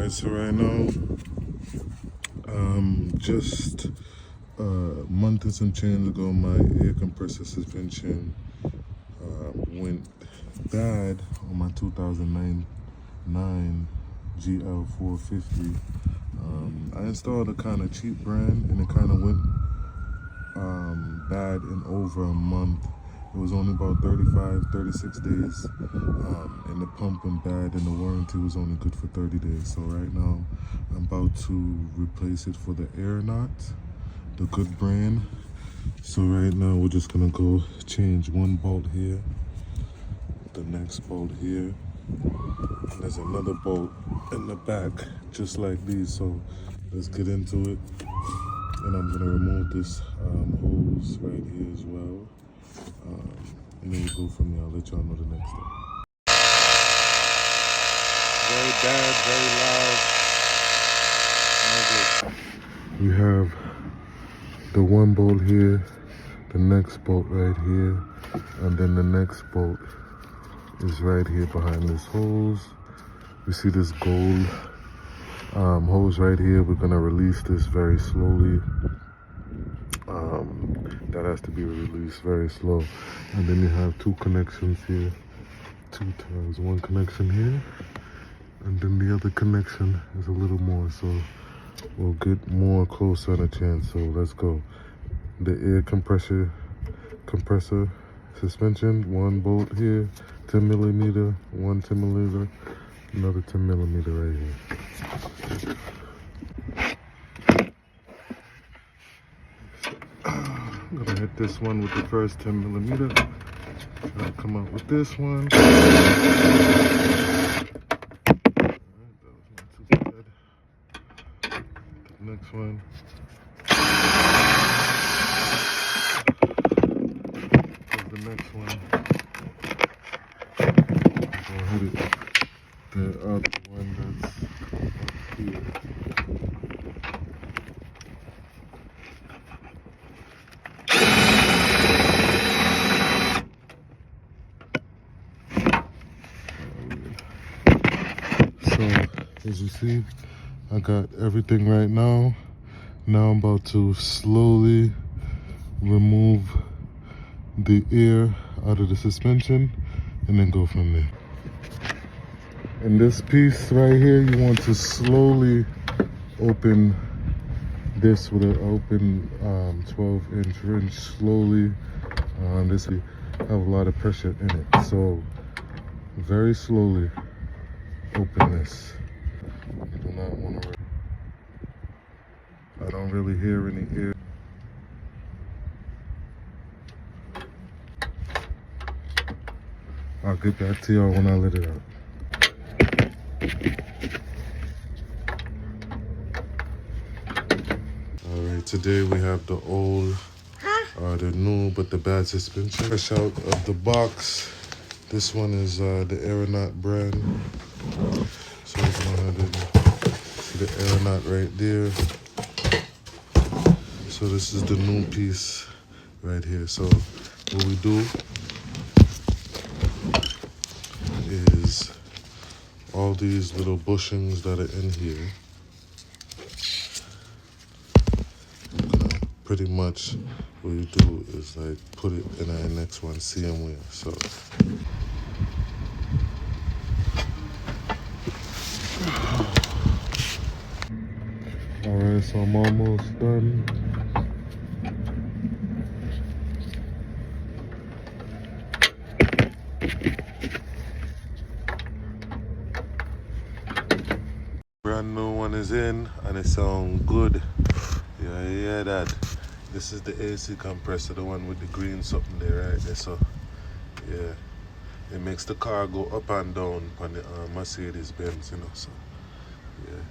Alright, so right now, just a month and some change ago, my air compressor suspension went bad on my 2009 GL450. I installed a kind of cheap brand and it kind of went bad in over a month. It was only about 36 days, and the pump went bad and the warranty was only good for 30 days. So right now, I'm about to replace it for the Aeronaut, the good brand. So right now, we're just gonna go change one bolt here, the next bolt here. And there's another bolt in the back, just like these. So let's get into it. And I'm gonna remove this hose right here as well. And then we'll go from there. I'll let y'all know the next step. Very bad, very loud. No good. We have the one bolt here, the next bolt right here, and then the next bolt is right here behind this hose. We see this gold hose right here. We're gonna release this very slowly. That has to be released very slow. And then you have two connections here, two ties, one connection here, and then the other connection is a little more, so we'll get more closer on a chance. So let's go. The air compressor suspension, one bolt here, 10 millimeter, one 10 millimeter, another 10 millimeter right here. I'm gonna hit this one with the first 10 millimeter. I'll come up with this one. Alright, that was not too bad. The next one. Here's the next one. I'll hit it. The other one that's here. So, as you see, I got everything right now. Now I'm about to slowly remove the air out of the suspension and then go from there. And this piece right here, you want to slowly open this with an open 12-inch wrench, slowly. This will have a lot of pressure in it. So very slowly open this. You do not want to. I don't really hear any air. I'll get back to y'all when I let it out. Alright, today we have the old, the new but the bad suspension. Fresh out of the box. This one is the Aeronaut brand. So you can go ahead and see the Aeronaut right there. So this is the new piece right here. So what we do is all these little bushings that are in here, pretty much what you do is like put it in our next one, see them where. So alright, so I'm almost done. Brand new one is in and it sounds good. Yeah, you hear that? This is the AC compressor, the one with the green something there right there. So yeah, it makes the car go up and down on the Mercedes Benz, you know. So yeah.